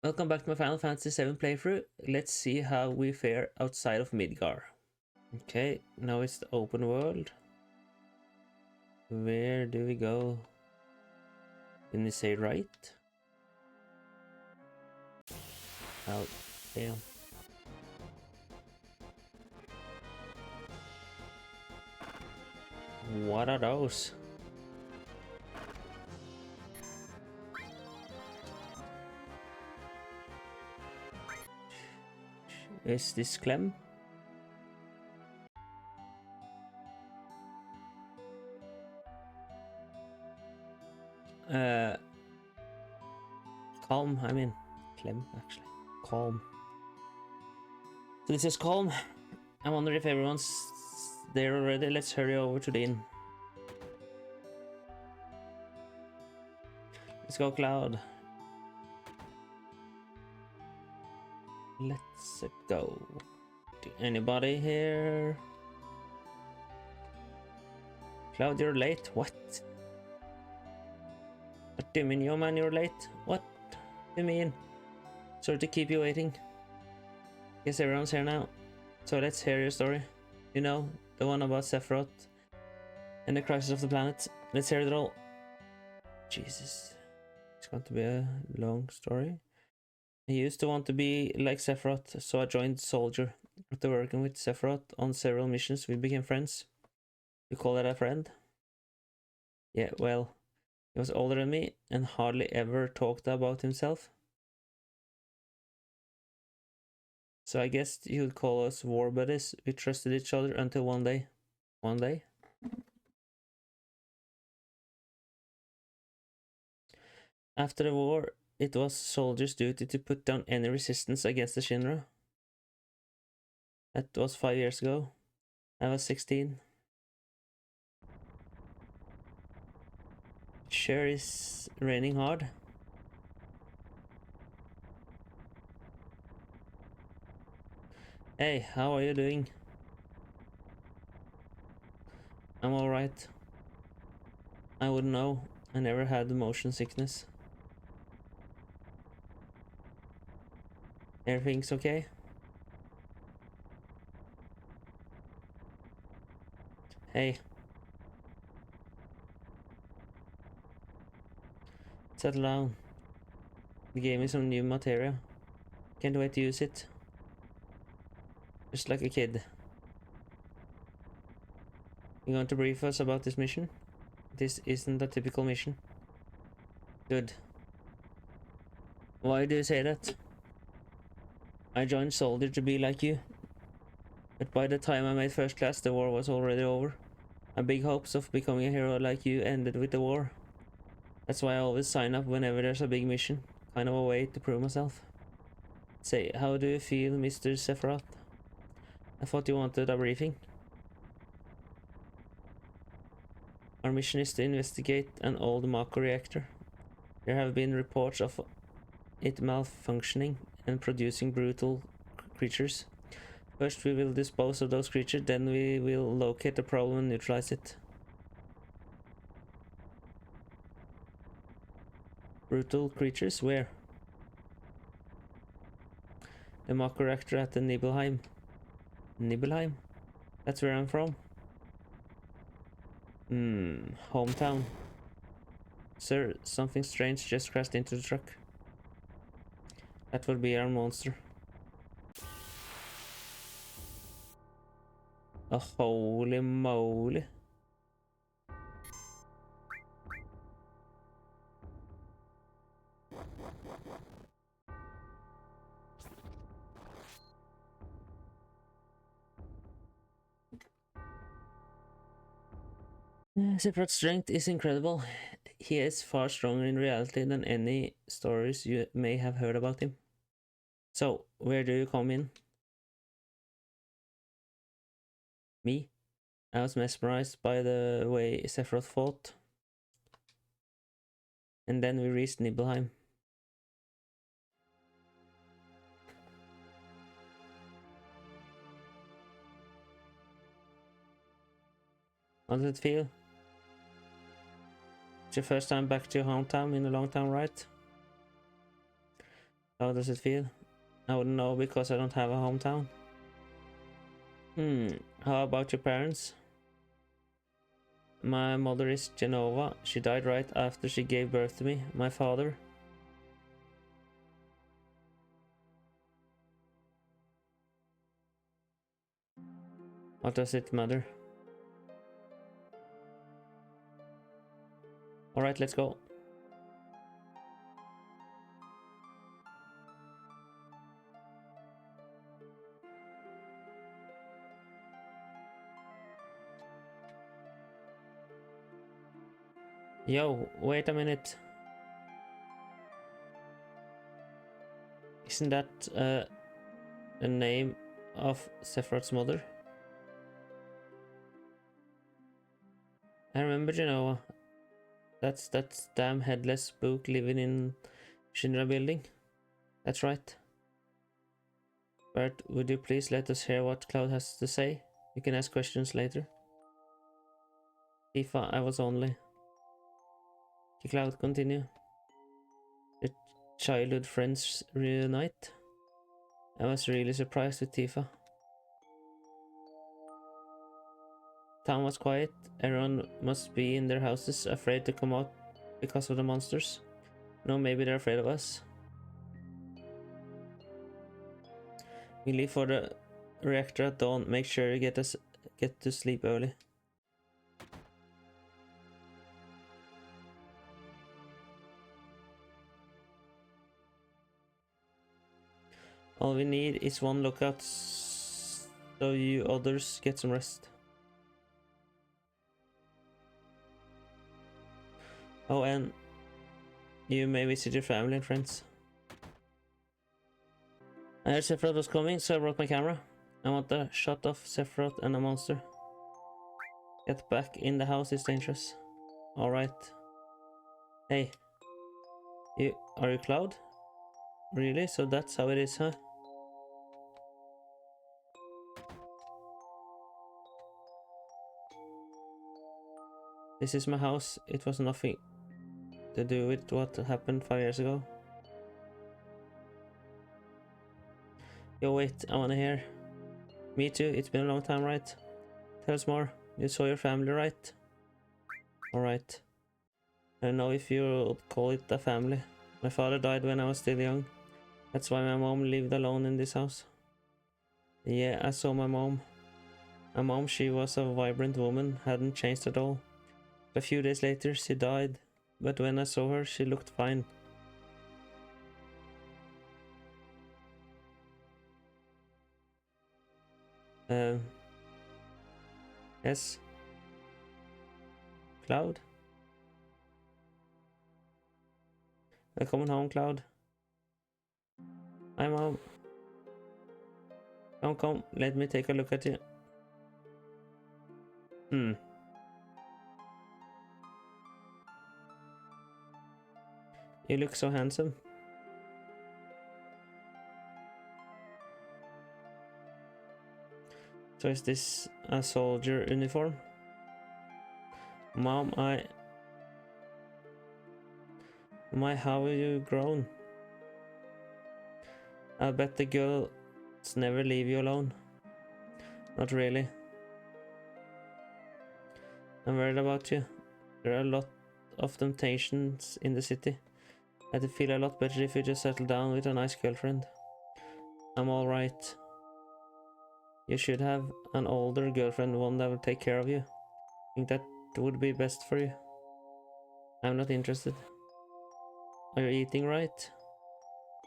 Welcome back to my Final Fantasy VII playthrough. Let's see how we fare outside of Midgar. Okay, now it's the open world. Where do we go? Didn't you say right? Oh, damn. What are those? Is this Clem? Calm, I mean, Clem, actually. Calm. So this is Calm. I wonder if everyone's there already. Let's hurry over to the inn. Let's go, Cloud. Let's go. Anybody here? Cloud, you're late. What? What do you mean, yo man, you're late? What do you mean? Sorry to keep you waiting. Guess everyone's here now. So let's hear your story. You know, the one about Sephiroth and the crisis of the planet. Let's hear it all. Jesus. It's going to be a long story. I used to want to be like Sephiroth, so I joined Soldier. After working with Sephiroth on several missions, we became friends. You call that a friend? Yeah, well, he was older than me and hardly ever talked about himself. So I guess you'd call us war buddies. We trusted each other until one day. One day? After the war, it was soldiers' duty to put down any resistance against the Shinra. That was 5 years ago. I was 16. It sure is raining hard. Hey, how are you doing? I'm alright. I wouldn't know. I never had motion sickness. Everything's okay? Hey. Settle down. You gave me some new material. Can't wait to use it. Just like a kid. You going to brief us about this mission? This isn't a typical mission. Good. Why do you say that? I joined Soldier to be like you. But by the time I made first class, the war was already over. My big hopes of becoming a hero like you ended with the war. That's why I always sign up whenever there's a big mission. Kind of a way to prove myself. Say, how do you feel, Mr. Sephiroth? I thought you wanted a briefing. Our mission is to investigate an old Mako reactor. There have been reports of it malfunctioning and producing brutal creatures. First we will dispose of those creatures, then we will locate the problem and neutralize it. Brutal creatures? Where? The Mako reactor at the Nibelheim. Nibelheim? That's where I'm from. Hometown. Sir, something strange just crashed into the truck. That will be our monster. Oh, holy moly. Sephiroth's strength is incredible. He is far stronger in reality than any stories you may have heard about him. So, where do you come in? Me? I was mesmerized by the way Sephiroth fought. And then we reached Nibelheim. How does it feel? It's your first time back to your hometown in a long time, right? How does it feel? I wouldn't know because I don't have a hometown. How about your parents? My mother is Genova. She died right after she gave birth to me. My father. What does it matter? Alright, let's go. Yo, wait a minute. Isn't that the name of Sephiroth's mother? I remember Genoa. That's that damn headless spook living in Shinra building. That's right. But would you please let us hear what Cloud has to say? You can ask questions later. Tifa, I was only. Okay, Cloud, continue. The childhood friends reunite. I was really surprised with Tifa. Town was quiet. Everyone must be in their houses, afraid to come out because of the monsters. No, maybe they're afraid of us. We leave for the reactor at dawn. Make sure you get to sleep early. All we need is one lookout, so you others get some rest. Oh, and you may visit your family and friends. I heard Sephiroth was coming, so I brought my camera. I want a shot of Sephiroth and a monster. Get back in the house, it's dangerous. Alright. Hey. Are you Cloud? Really? So that's how it is, huh? This is my house. It was nothing to do with what happened 5 years ago. Yo, wait, I wanna hear. Me too, it's been a long time, right? Tell us more. You saw your family, right? Alright. I don't know if you would call it a family. My father died when I was still young. That's why my mom lived alone in this house. Yeah, I saw my mom. My mom, she was a vibrant woman, hadn't changed at all. A few days later, she died. But when I saw her, she looked fine. Yes. Cloud? Welcome home, Cloud. Hi, Mom. Come, let me take a look at you. You look so handsome. So is this a soldier uniform? Mom, how have you grown? I bet the girls never leave you alone. Not really. I'm worried about you. There are a lot of temptations in the city. I'd feel a lot better if you just settle down with a nice girlfriend. I'm alright. You should have an older girlfriend, one that will take care of you. I think that would be best for you. I'm not interested. Are you eating right?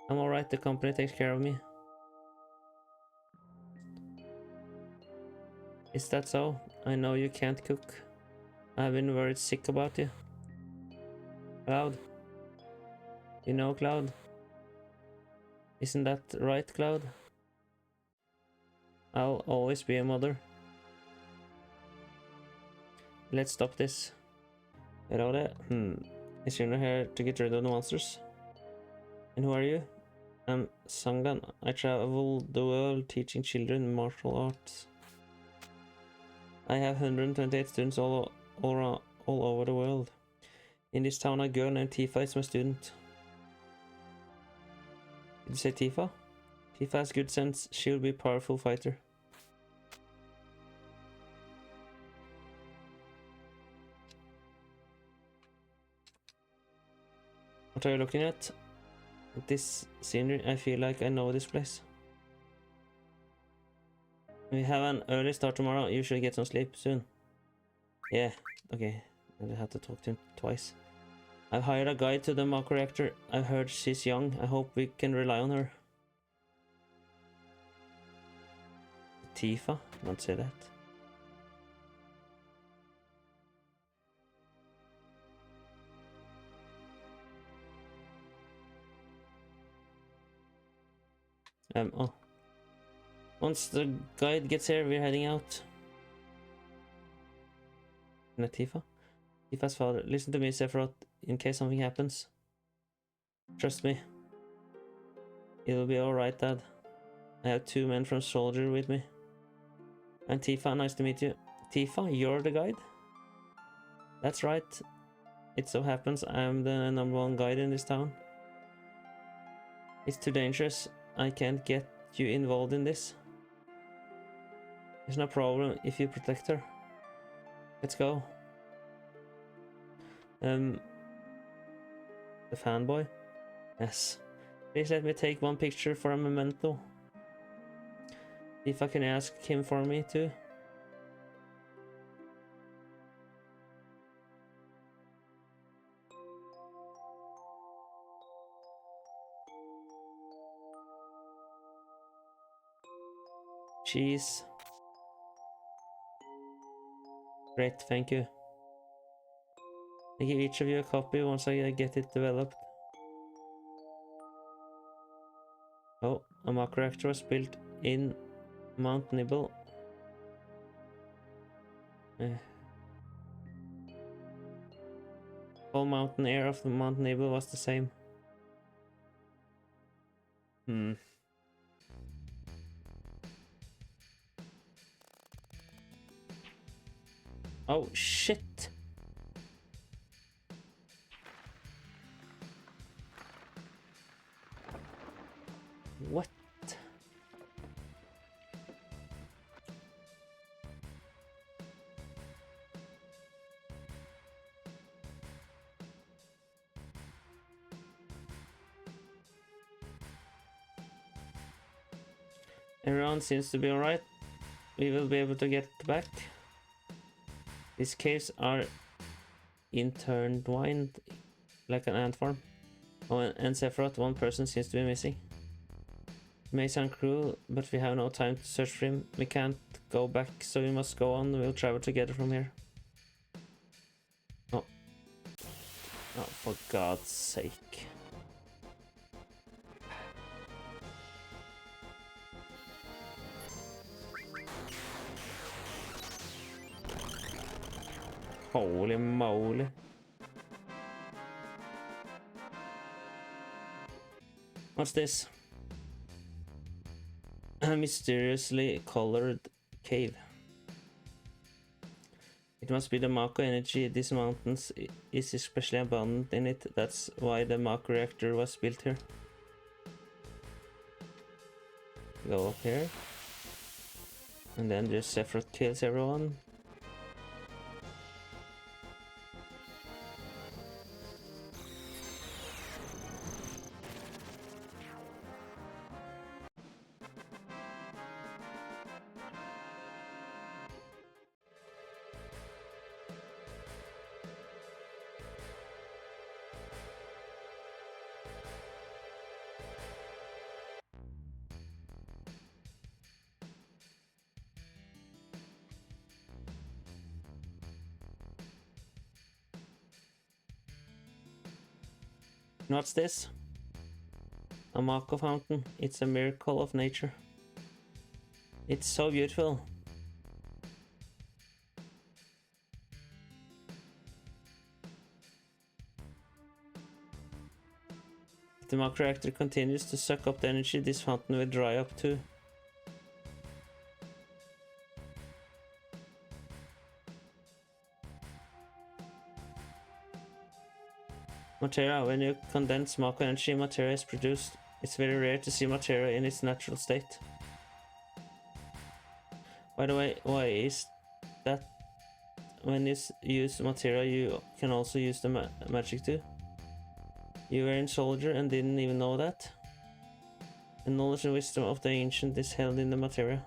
I'm alright, the company takes care of me. Is that so? I know you can't cook. I've been worried sick about you. Cloud. You know, Cloud? Isn't that right, Cloud? I'll always be a mother. Let's stop this. Hello there. Is Shinra here to get rid of the monsters? And who are you? I'm Sangan. I travel the world teaching children martial arts. I have 128 students all over the world. In this town, a girl named Tifa is my student. Did you say Tifa? Tifa has good sense. She'll be a powerful fighter. What are you looking at? This scenery, I feel like I know this place. We have an early start tomorrow. You should get some sleep soon. Yeah, okay. I have to talk to him twice. I've hired a guide to the Mako reactor. I've heard she's young. I hope we can rely on her. Tifa? Don't say that. Oh. Once the guide gets here, we're heading out. Not Tifa? Tifa's father. Listen to me, Sephiroth, in case something happens. Trust me. It'll be alright, Dad. I have 2 men from Soldier with me. And Tifa, nice to meet you. Tifa, you're the guide? That's right. It so happens I'm the #1 guide in this town. It's too dangerous. I can't get you involved in this. There's no problem if you protect her. Let's go. The fanboy? Yes. Please let me take 1 picture for a memento. If I can ask him for me too. Cheese. Great, thank you. I give each of you a copy once I get it developed. Oh, a Mako reactor was built in Mount Nibble. All mountain air of the Mount Nibble was the same. Oh shit! What? Everyone seems to be alright. We will be able to get back. These caves are intertwined like an ant farm. Oh, and Sephiroth, 1 person seems to be missing. It may sound cruel, but we have no time to search for him. We can't go back, so we must go on. We'll travel together from here. Oh. Oh, for God's sake. Holy moly. What's this? A mysteriously colored cave. It must be the Mako energy. These mountains is especially abundant in it. That's why the Mako reactor was built here. Go up here. And then just Sephiroth kills everyone. What's this? A Mako fountain. It's a miracle of nature. It's so beautiful. If the Mako reactor continues to suck up the energy, this fountain will dry up too. Materia. When you condense Mako energy, materia is produced. It's very rare to see materia in its natural state. By the way, why is that when you use materia you can also use the magic too? You were in soldier and didn't even know that? The knowledge and wisdom of the ancient is held in the materia.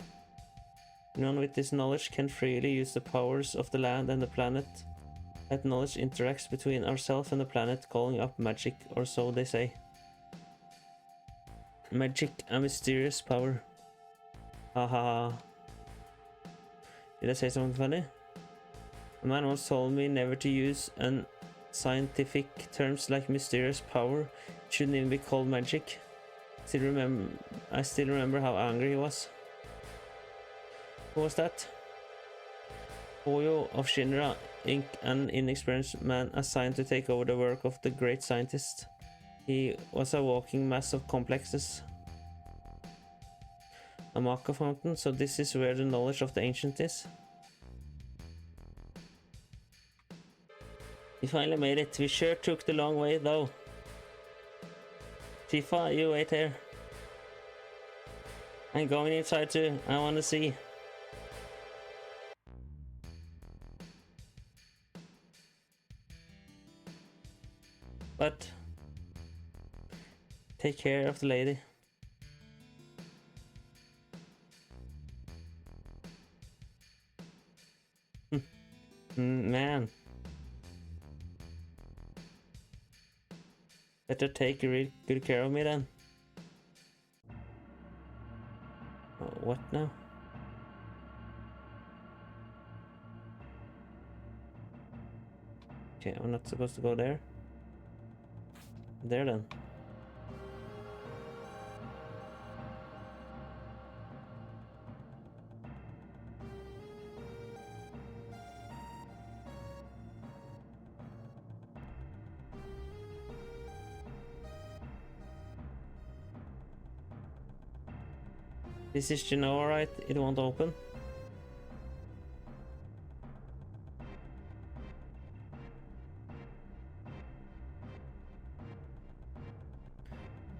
None with this knowledge can freely use the powers of the land and the planet. That knowledge interacts between ourselves and the planet, calling up magic, or so they say. Magic, a mysterious power. Haha. Did I say something funny? A man once told me never to use unscientific terms like mysterious power. It shouldn't even be called magic. I still remember how angry he was. Who was that? Hoyo of Shinra, an inexperienced man assigned to take over the work of the great scientist. He was a walking mass of complexes. A Mako fountain, so this is where the knowledge of the ancient is. We finally made it. We sure took the long way though. Tifa, you wait here. I'm going inside too. I want to see. But take care of the lady. Man. Better take real good care of me then. What now? Okay, I'm not supposed to go there. There then. This is Genoa, right? It won't open.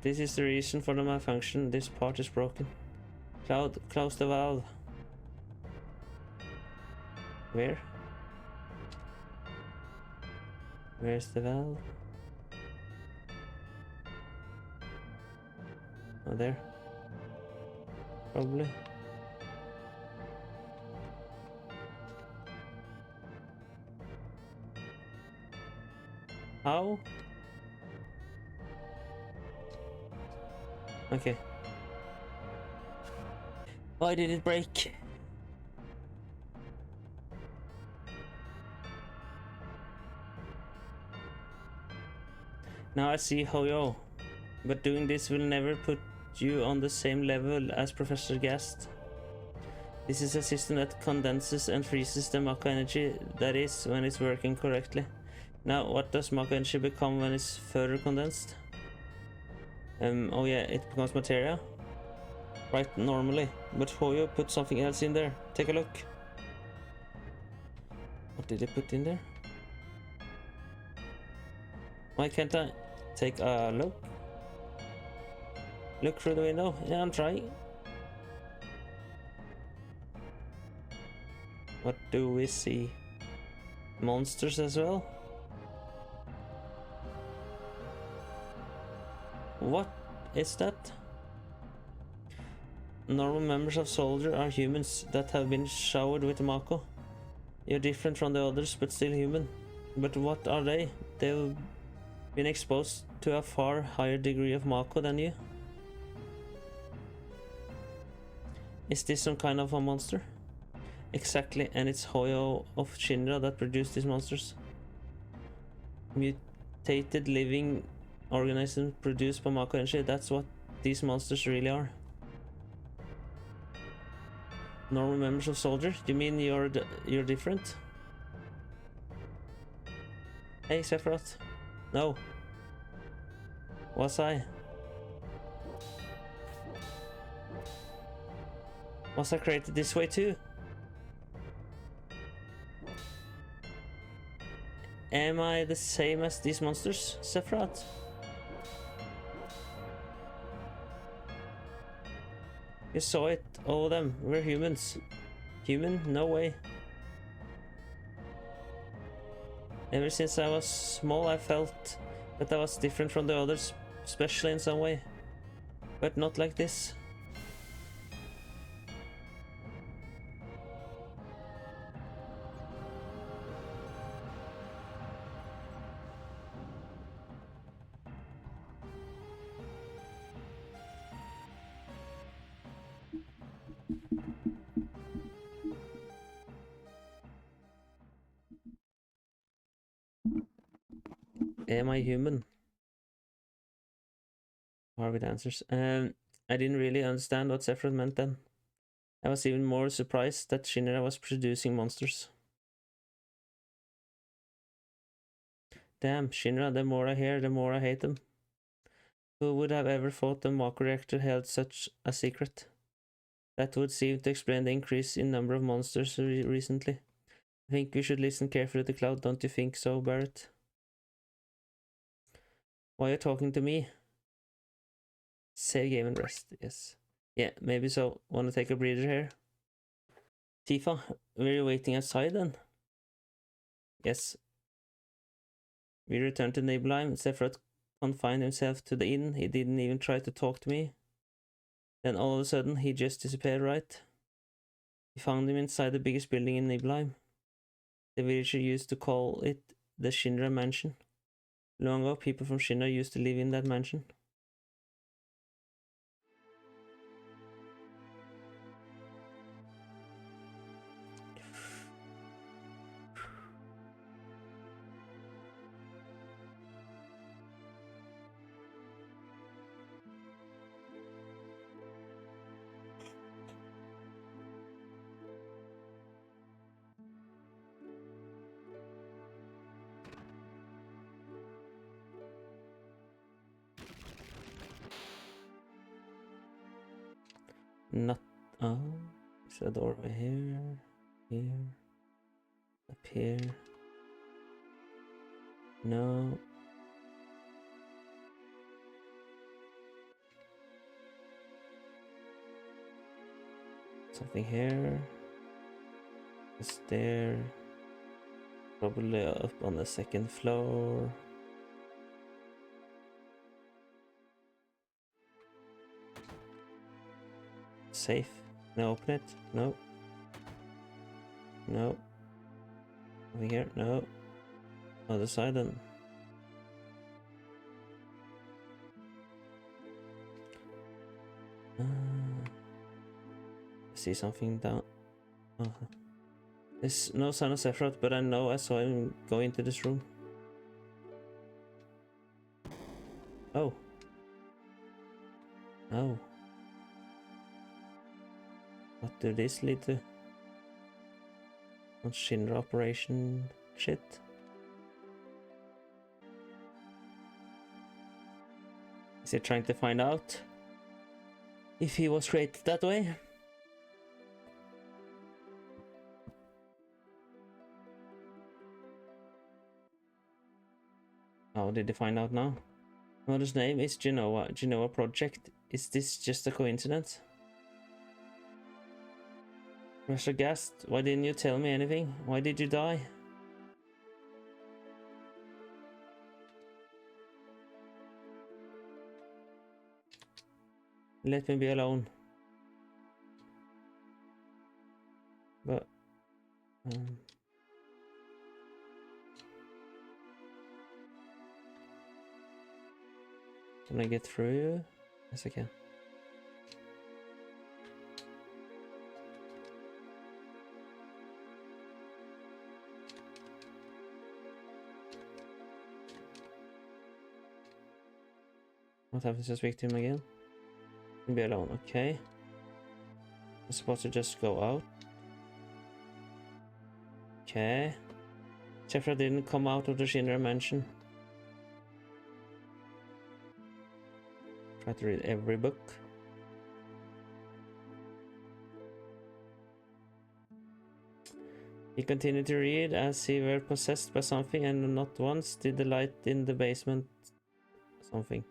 This is the reason for the malfunction. This part is broken. Cloud, close the valve. Where? Where's the valve? Oh, there. Probably. How? Okay. Why did it break? Now I see Hoyo, but doing this will never put you on the same level as Professor Gast. This is a system that condenses and freezes the Mako energy, that is, when it's working correctly. Now, what does Mako energy become when it's further condensed? Oh yeah, it becomes materia. Right, normally. But Hoyo put something else in there. Take a look. What did he put in there? Why can't I take a look? Look through the window. Yeah, I'm trying. What do we see? Monsters as well? What is that? Normal members of Soldier are humans that have been showered with Mako. You're different from the others, but still human. But what are they? They've been exposed to a far higher degree of Mako than you. Is this some kind of a monster? Exactly, and it's Hoyo of Shinra that produced these monsters. Mutated living organisms produced by Mako energy, that's what these monsters really are. Normal members of Soldier? You mean you're different? Hey, Sephiroth. No. Was I? Was I created this way too? Am I the same as these monsters, Sephiroth? You saw it, all of them. We're humans. Human? No way. Ever since I was small, I felt that I was different from the others, special in some way. But not like this. Am I human? Are with answers. I didn't really understand what Sephiroth meant then. I was even more surprised that Shinra was producing monsters. Damn, Shinra, the more I hear, the more I hate them. Who would have ever thought the Mako reactor held such a secret? That would seem to explain the increase in number of monsters recently. I think we should listen carefully to Cloud, don't you think so, Barrett? Why are you talking to me? Save game and rest, yes. Yeah, maybe so. Wanna take a breather here? Tifa, were you waiting outside then? Yes. We returned to Nibelheim. Sephiroth confined himself to the inn. He didn't even try to talk to me. Then all of a sudden, he just disappeared, right? We found him inside the biggest building in Nibelheim. The villager used to call it the Shinra Mansion. Long ago, people from Shinra used to live in that mansion. Not. Oh, there's a doorway here, here, up here. No. Something here. It's there. Probably up on the second floor. Safe. Can I open it? No. No. Nothing here? No. Other side then. See something down. Oh. There's no sign of Sephiroth, but I know I saw him go into this room. Oh. Oh. What did this lead to? What Shinra operation shit? Is he trying to find out if he was created that way? How did he find out now? Mother's name is Genoa. Genoa Project. Is this just a coincidence? Professor Gast, why didn't you tell me anything? Why did you die? Let me be alone. But can I get through you? Yes, I can. What happens to speak to him again? Be alone, okay. I'm supposed to just go out. Okay. Sephiroth didn't come out of the Shinra mansion. Try to read every book. He continued to read as he were possessed by something, and not once did the light in the basement something.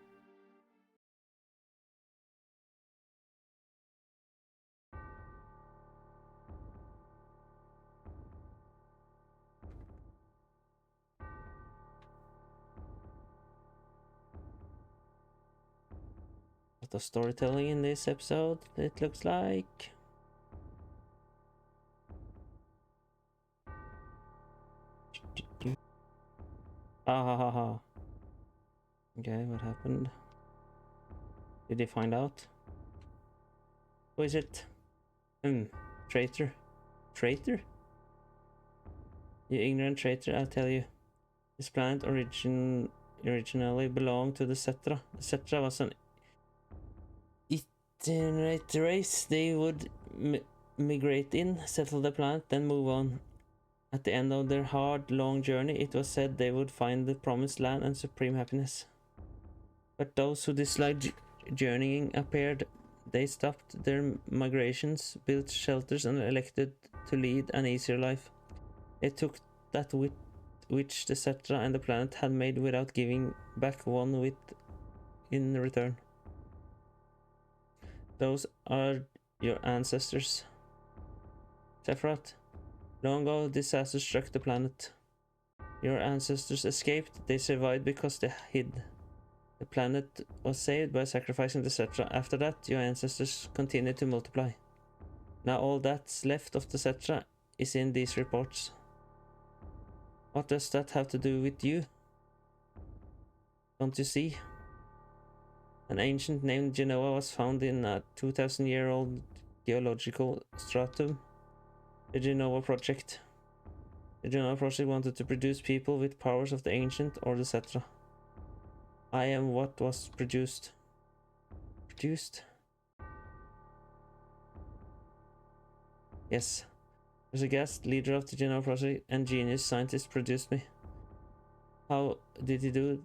lot of storytelling in this episode, it looks like. Ah ha ha ha. Okay, what happened? Did they find out? Who is it? Traitor. Traitor? You ignorant traitor, I'll tell you. This planet originally belonged to the Cetra. The Cetra was an itinerant race. They would migrate in, settle the planet, then move on. At the end of their hard, long journey, it was said they would find the promised land and supreme happiness. But those who disliked journeying appeared. They stopped their migrations, built shelters, and elected to lead an easier life. They took that which the Cetra and the planet had made without giving back one whit in return. Those are your ancestors. Sephiroth. Long ago, disaster struck the planet. Your ancestors escaped. They survived because they hid. The planet was saved by sacrificing the Cetra. After that, your ancestors continued to multiply. Now all that's left of the Cetra is in these reports. What does that have to do with you? Don't you see? An ancient named Genoa was found in a 2,000-year-old geological stratum. The Genoa Project. The Genoa Project wanted to produce people with powers of the ancient or the Cetra. I am what was produced. Produced? Yes. As a guest, leader of the Genoa Project and genius scientist produced me. How did he do it?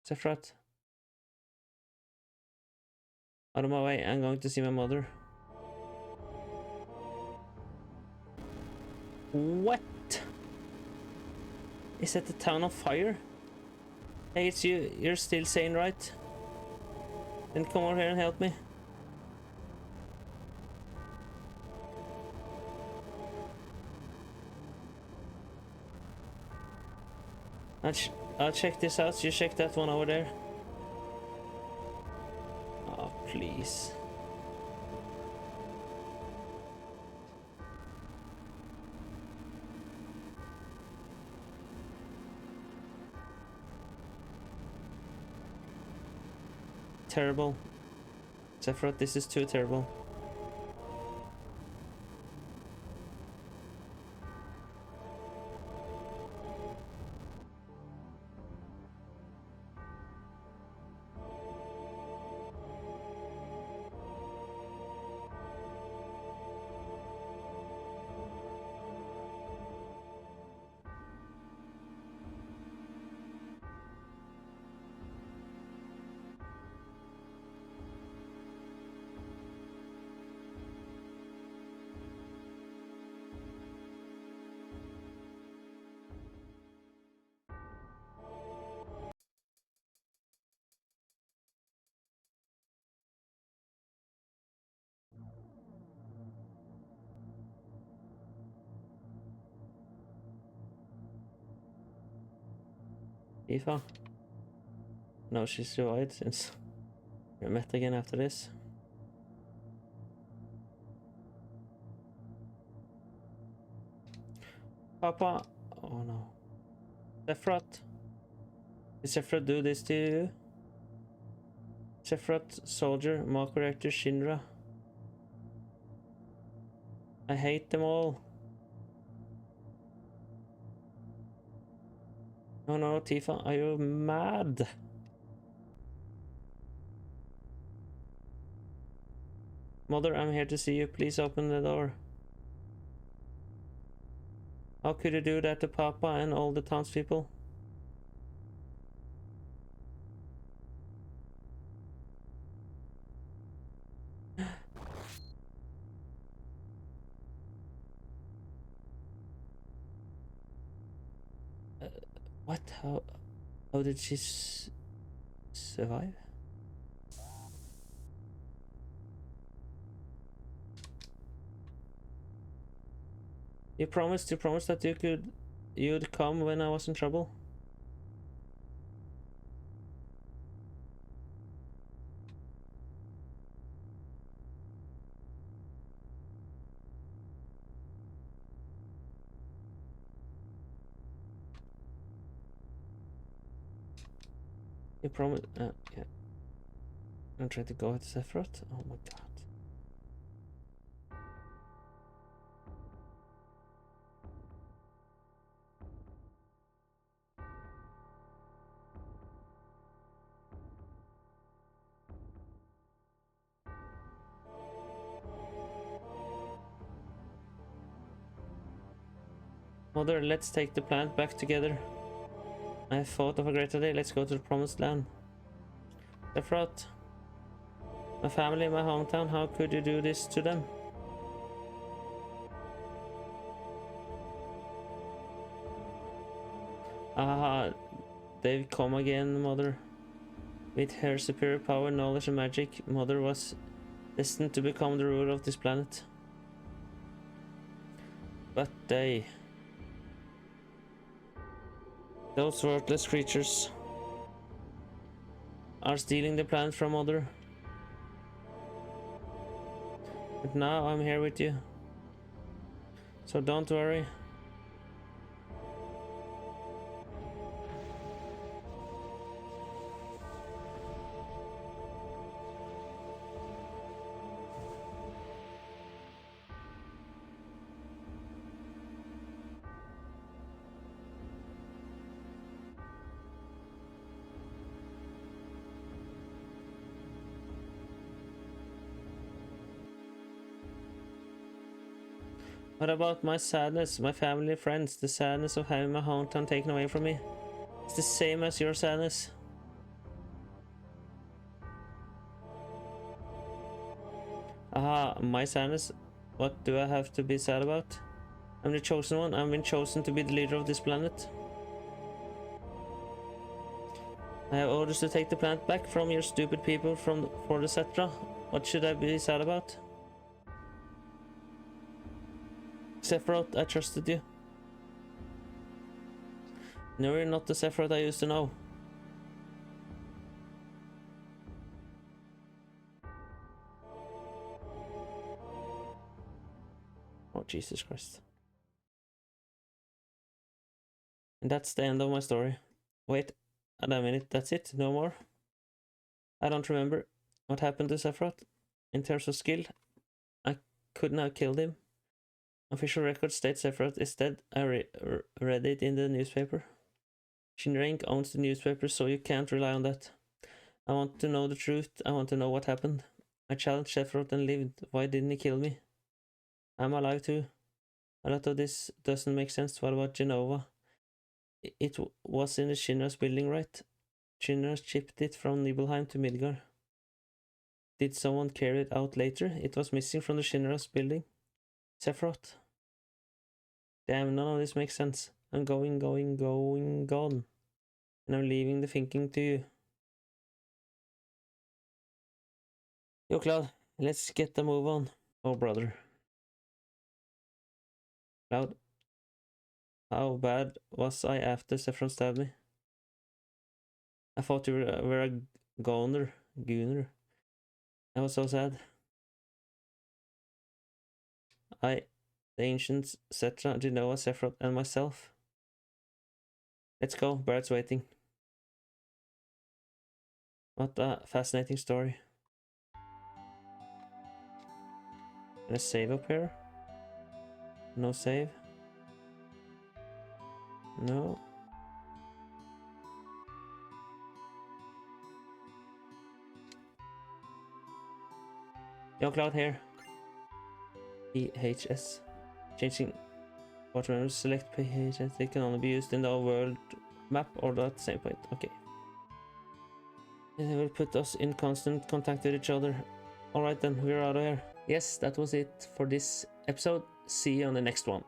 Sephiroth? Out of my way, I'm going to see my mother. What? Is that the town on fire? Hey, it's you. You're still sane, right? Then come over here and help me. I'll check this out. You check that one over there. Oh, please. Terrible. Sephiroth, this is too terrible. Eva? No, she's survived since we met again after this. Papa! Oh no. Sephiroth? Did Sephiroth do this to you? Sephiroth, soldier, Mako reactor, Shinra. I hate them all. Oh no, Tifa, are you mad? Mother, I'm here to see you. Please open the door. How could you do that to Papa and all the townspeople? What? How did she survive? You promised that you'd come when I was in trouble. You promised. Yeah. I'm trying to go at Sephiroth. Oh my god. Mother, let's take the planet back together. I thought of a great idea. Let's go to the promised land. Sephiroth. My family, my hometown. How could you do this to them? Ah, they've come again, Mother. With her superior power, knowledge and magic, Mother was destined to become the ruler of this planet. But those worthless creatures are stealing the planet from Mother. But now I'm here with you. So don't worry. What about my sadness, my family, friends, the sadness of having my hometown taken away from me? It's the same as your sadness. Aha, my sadness? What do I have to be sad about? I'm the chosen one. I've been chosen to be the leader of this planet. I have orders to take the planet back from your stupid people for the Cetra. What should I be sad about? Sephiroth, I trusted you. No, you're not the Sephiroth I used to know. Oh, Jesus Christ. And that's the end of my story. Wait a minute, that's it? No more? I don't remember what happened to Sephiroth. In terms of skill, I couldn't have killed him. Official record states Sephiroth is dead. I read it in the newspaper. Shinrank owns the newspaper, so you can't rely on that. I want to know the truth. I want to know what happened. I challenged Sephiroth and lived. Why didn't he kill me? I'm alive too. A lot of this doesn't make sense. What about Genova? It was in the Shinra's building, right? Shinra shipped it from Nibelheim to Midgar. Did someone carry it out later? It was missing from the Shinra's building. Sephiroth. Damn, none of this makes sense. I'm going, gone. And I'm leaving the thinking to you. Yo, Cloud, let's get the move on. Oh, brother. Cloud, how bad was I after Sephiroth stabbed me? I thought you were a gooner. I was so sad. The ancients, Cetra, Genoa, Sephiroth, and myself. Let's go, Barrett's waiting. What a fascinating story. Can I save up here? No save. No. Yo, Cloud here. PHS. Changing what members select PHS. They can only be used in the world map or at the same point. Okay. It will put us in constant contact with each other. Alright then, we're out of here. Yes, that was it for this episode. See you on the next one.